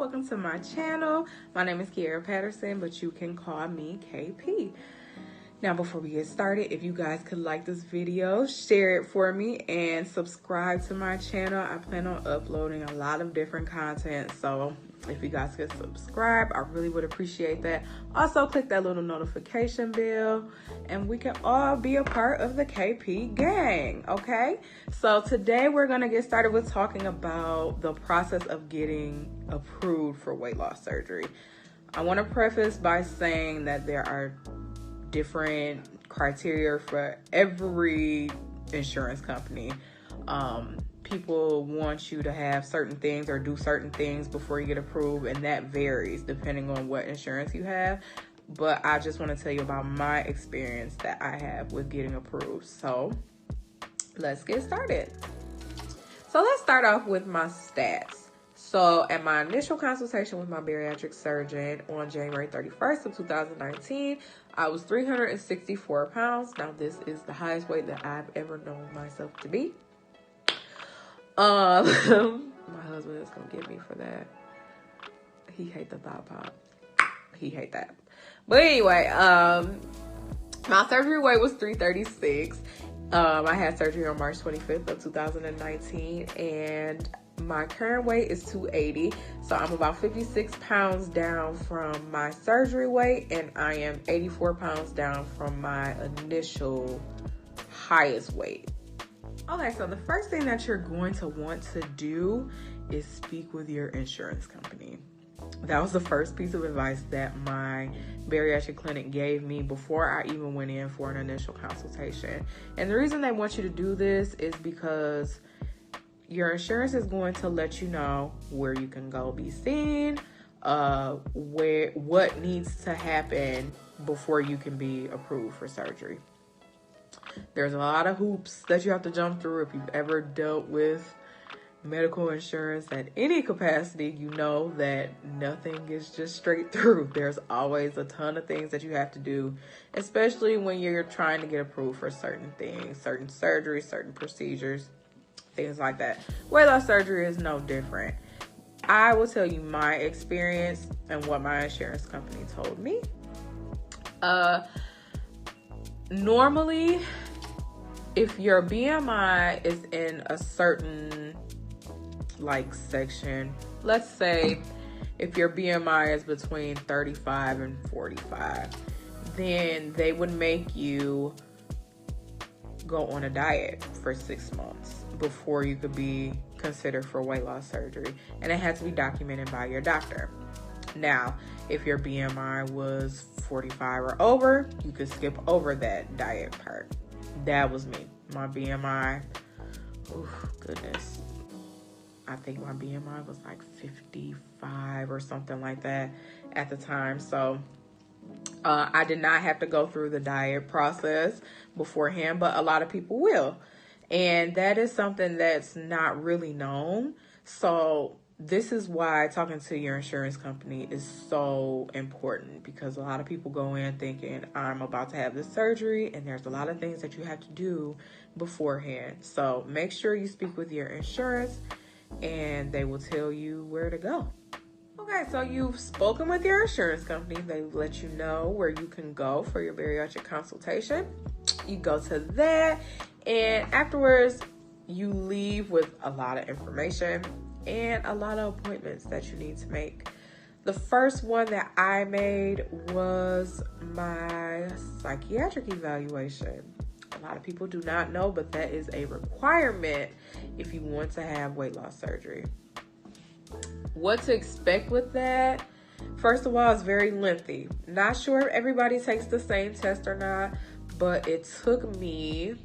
welcome to my channel. My name is Kiera Patterson, but you can call me KP. Now, before we get started, if you guys could like this video, share it for me, and subscribe to my channel. I plan on uploading a lot of different content, so if you guys could subscribe, I really would appreciate that. Also, click that little notification bell, and we can all be a part of the KP gang, okay? So today we're gonna get started with talking about the process of getting approved for weight loss surgery. I wanna preface by saying that there are different criteria for every insurance company. People want you to have certain things or do certain things before you get approved, and that varies depending on what insurance you have. But I just want to tell you about my experience that I have with getting approved. So let's get started. So let's start off with my stats. So at my initial consultation with my bariatric surgeon on January 31st of 2019, I was 364 pounds. Now this is the highest weight that I've ever known myself to be. My husband is gonna get me for that. He hate the thigh pop. He hate that. But anyway, my surgery weight was 336. I had surgery on March 25th of 2019, and my current weight is 280. So I'm about 56 pounds down from my surgery weight, and I am 84 pounds down from my initial highest weight. Okay, so the first thing that you're going to want to do is speak with your insurance company. That was the first piece of advice that my bariatric clinic gave me before I even went in for an initial consultation. And the reason they want you to do this is because your insurance is going to let you know where you can go be seen, what needs to happen before you can be approved for surgery. There's a lot of hoops that you have to jump through. If you've ever dealt with medical insurance at any capacity, you know that nothing is just straight through. There's always a ton of things that you have to do, especially when you're trying to get approved for certain things, certain surgeries, certain procedures, things like that. Weight loss surgery is no different. I will tell you my experience and what my insurance company told me. Normally, if your BMI is in a certain section, let's say if your BMI is between 35 and 45, then they would make you go on a diet for 6 months before you could be considered for weight loss surgery, and it had to be documented by your doctor. Now, if your BMI was 45 or over, you could skip over that diet part. That was me. My BMI, goodness, I think my BMI was like 55 or something like that at the time. So I did not have to go through the diet process beforehand, but a lot of people will. And that is something that's not really known. So this is why talking to your insurance company is so important, because a lot of people go in thinking, I'm about to have this surgery, and there's a lot of things that you have to do beforehand. So make sure you speak with your insurance, and they will tell you where to go. Okay, so you've spoken with your insurance company. They let you know where you can go for your bariatric consultation. You go to that, and afterwards, you leave with a lot of information and a lot of appointments that you need to make. The first one that I made was my psychiatric evaluation. A lot of people do not know, but that is a requirement if you want to have weight loss surgery. What to expect with that? First of all, it's very lengthy. Not sure if everybody takes the same test or not, but it took me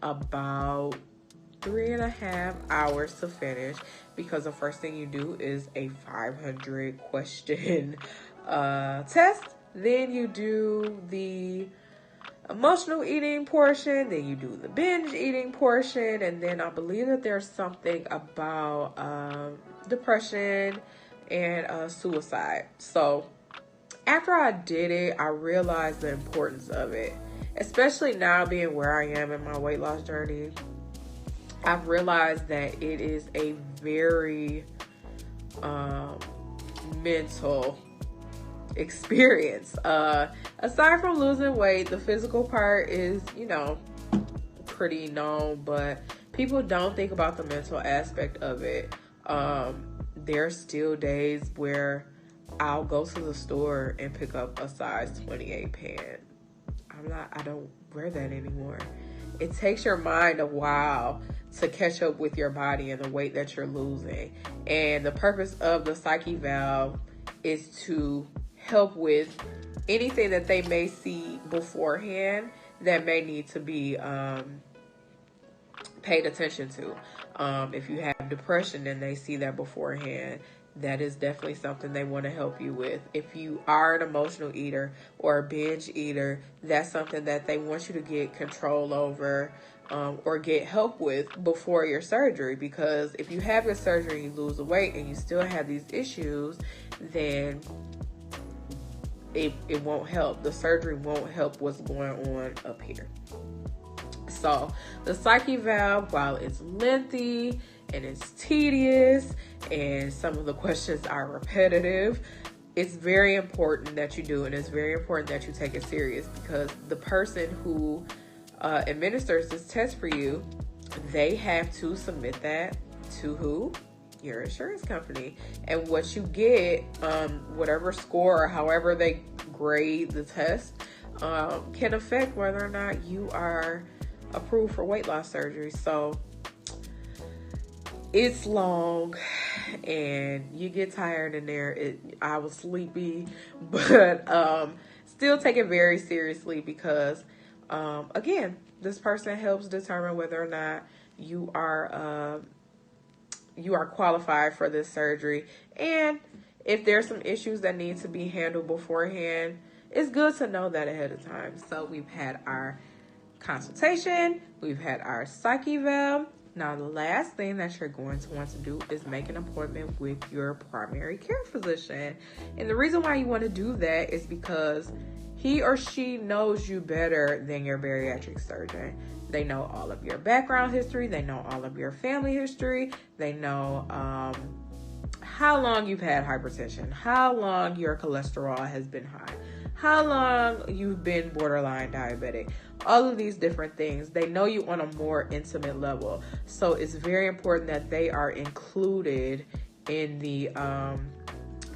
about 3.5 hours to finish, because the first thing you do is a 500 question test. Then you do the emotional eating portion, then you do the binge eating portion, and then I believe that there's something about depression and suicide. So after I did it, I realized the importance of it, especially now being where I am in my weight loss journey. I've realized that it is a very mental experience. Aside from losing weight, the physical part is, pretty known, but people don't think about the mental aspect of it. There's still days where I'll go to the store and pick up a size 28 pant. I don't wear that anymore. It takes your mind a while to catch up with your body and the weight that you're losing. And the purpose of the Psych Eval is to help with anything that they may see beforehand that may need to be paid attention to. If you have depression and they see that beforehand, that is definitely something they want to help you with. If you are an emotional eater or a binge eater, that's something that they want you to get control over or get help with before your surgery. Because if you have your surgery and you lose the weight and you still have these issues, then it won't help. The surgery won't help what's going on up here. So the Psych Eval, while it's lengthy and it's tedious and some of the questions are repetitive, it's very important that you do, and it's very important that you take it serious, because the person who administers this test for you, they have to submit that to who? Your insurance company. And what you get, whatever score or however they grade the test, can affect whether or not you are approved for weight loss surgery. So it's long and you get tired in there. I was sleepy, but still take it very seriously, because again, this person helps determine whether or not you are qualified for this surgery. And if there's some issues that need to be handled beforehand, it's good to know that ahead of time. So we've had our consultation, we've had our Psych Eval. Now the last thing that you're going to want to do is make an appointment with your primary care physician. And the reason why you want to do that is because he or she knows you better than your bariatric surgeon. They know all of your background history, they know all of your family history, they know how long you've had hypertension, how long your cholesterol has been high, how long you've been borderline diabetic, all of these different things. They know you on a more intimate level. So it's very important that they are included in the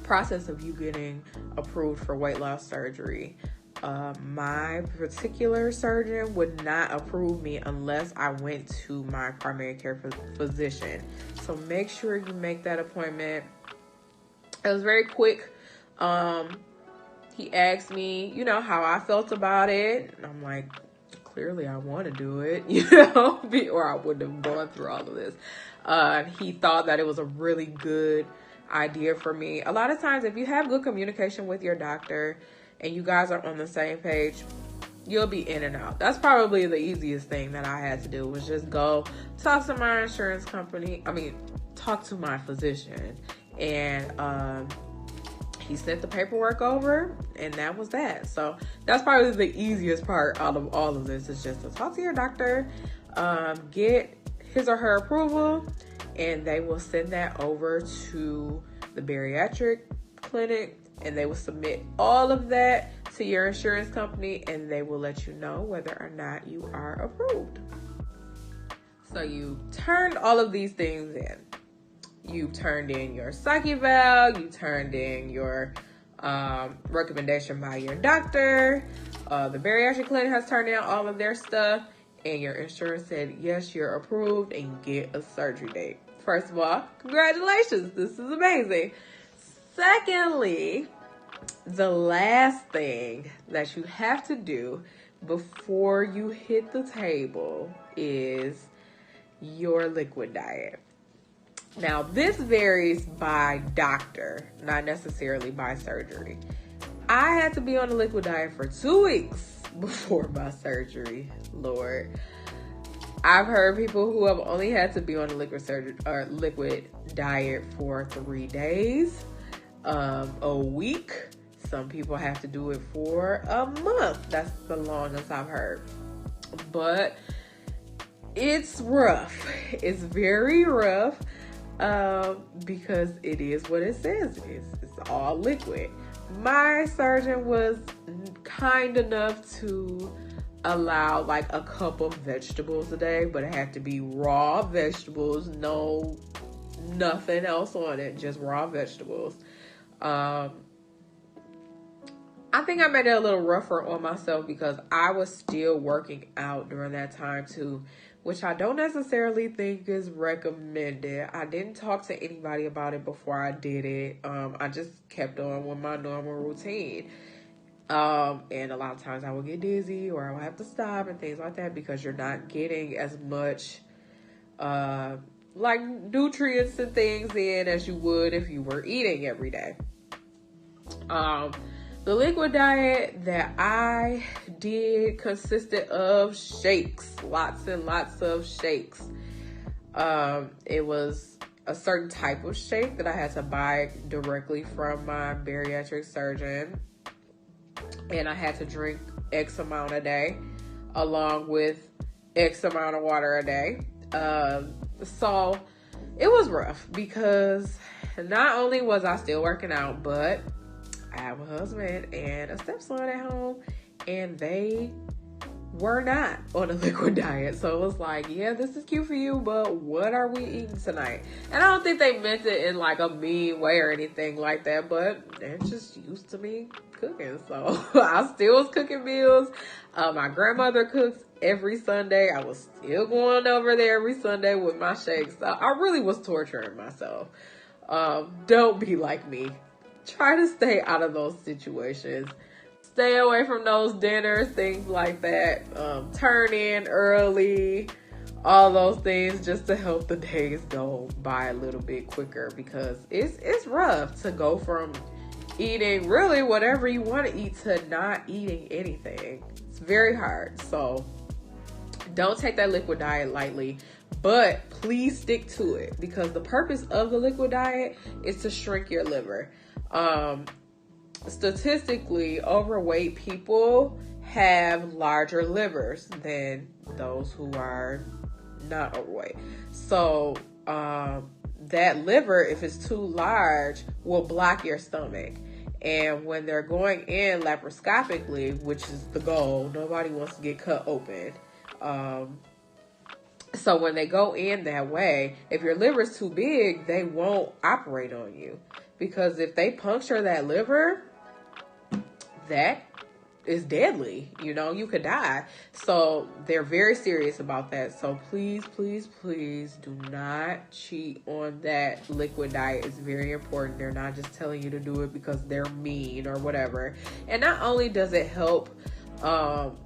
process of you getting approved for weight loss surgery. My particular surgeon would not approve me unless I went to my primary care physician. So make sure you make that appointment. It was very quick. He asked me, how I felt about it. And I'm like, clearly I want to do it, or I wouldn't have gone through all of this. He thought that it was a really good idea for me. A lot of times, if you have good communication with your doctor and you guys are on the same page, you'll be in and out. That's probably the easiest thing that I had to do, was just go talk to my insurance company. Talk to my physician. And he sent the paperwork over, and that was that. So that's probably the easiest part out of all of this, is just to talk to your doctor, get his or her approval, and they will send that over to the bariatric clinic, and they will submit all of that to your insurance company, and they will let you know whether or not you are approved. So you turned all of these things in. You turned in your Psych Eval, you turned in your recommendation by your doctor, the bariatric clinic has turned in all of their stuff, and your insurance said, yes, you're approved, and you get a surgery date. First of all, congratulations, this is amazing. Secondly, the last thing that you have to do before you hit the table is your liquid diet. Now, this varies by doctor, not necessarily by surgery. I had to be on a liquid diet for 2 weeks before my surgery. Lord, I've heard people who have only had to be on a liquid diet for 3 days, a week. Some people have to do it for a month. That's the longest I've heard. But it's rough. It's very rough. because it is what it says it is. It's all liquid. My surgeon was kind enough to allow like a cup of vegetables a day, but it had to be raw vegetables, nothing else on it, just raw vegetables. I think I made it a little rougher on myself because I was still working out during that time too, which I don't necessarily think is recommended. I didn't talk to anybody about it before I did it. I just kept on with my normal routine. And a lot of times I would get dizzy or I would have to stop and things like that because you're not getting as much like nutrients and things in as you would if you were eating every day. The liquid diet that I did consisted of shakes, lots and lots of shakes. It was a certain type of shake that I had to buy directly from my bariatric surgeon. And I had to drink X amount a day, along with X amount of water a day. So it was rough because not only was I still working out, but I have a husband and a stepson at home, and they were not on a liquid diet. So it was like, yeah, this is cute for you, but what are we eating tonight? And I don't think they meant it in like a mean way or anything like that, but they're just used to me cooking. So I still was cooking meals. My grandmother cooks every Sunday. I was still going over there every Sunday with my shakes. So I really was torturing myself. Don't be like me. Try to stay out of those situations. Stay away from those dinners, things like that. Turn in early, all those things just to help the days go by a little bit quicker because it's rough to go from eating really whatever you want to eat to not eating anything. It's very hard. So don't take that liquid diet lightly, but please stick to it because the purpose of the liquid diet is to shrink your liver. Statistically, overweight people have larger livers than those who are not overweight. So that liver, if it's too large, will block your stomach. And when they're going in laparoscopically, which is the goal, nobody wants to get cut open. So when they go in that way, if your liver is too big, they won't operate on you. Because if they puncture that liver, that is deadly. You know, you could die. So they're very serious about that. So please, please, please do not cheat on that liquid diet. It's very important. They're not just telling you to do it because they're mean or whatever. And not only does it help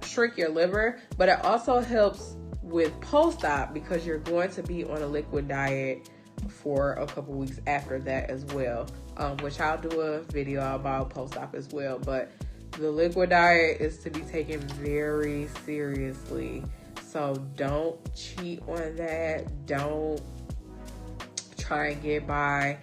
shrink your liver, but it also helps with post-op because you're going to be on a liquid diet for a couple weeks after that as well, which I'll do a video about post-op as well. But the liquid diet is to be taken very seriously, so don't cheat on that. Don't try and get by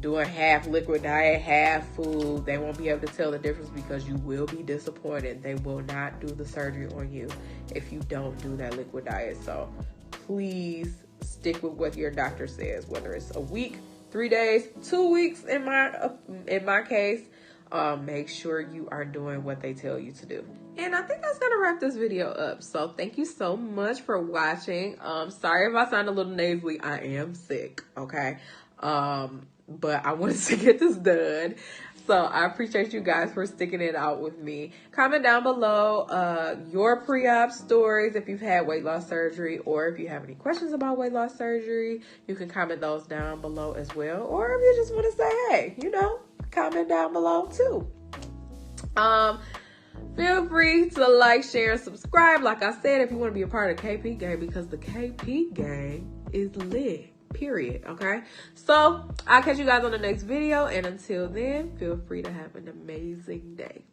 doing half liquid diet, half food. They won't be able to tell the difference because you will be disappointed. They will not do the surgery on you if you don't do that liquid diet. So please stick with what your doctor says, whether it's a week, 3 days, 2 weeks in my case. Make sure you are doing what they tell you to do. And I think that's gonna wrap this video up. So thank you so much for watching. Sorry if I sound a little nasally. I am sick, okay? But I wanted to get this done. So I appreciate you guys for sticking it out with me. Comment down below your pre-op stories if you've had weight loss surgery, or if you have any questions about weight loss surgery, you can comment those down below as well. Or if you just want to say, hey, you know, comment down below too. Feel free to like, share, and subscribe. Like I said, if you want to be a part of the KP gang, because the KP gang is lit. Period. Okay, so I'll catch you guys on the next video, and until then, feel free to have an amazing day.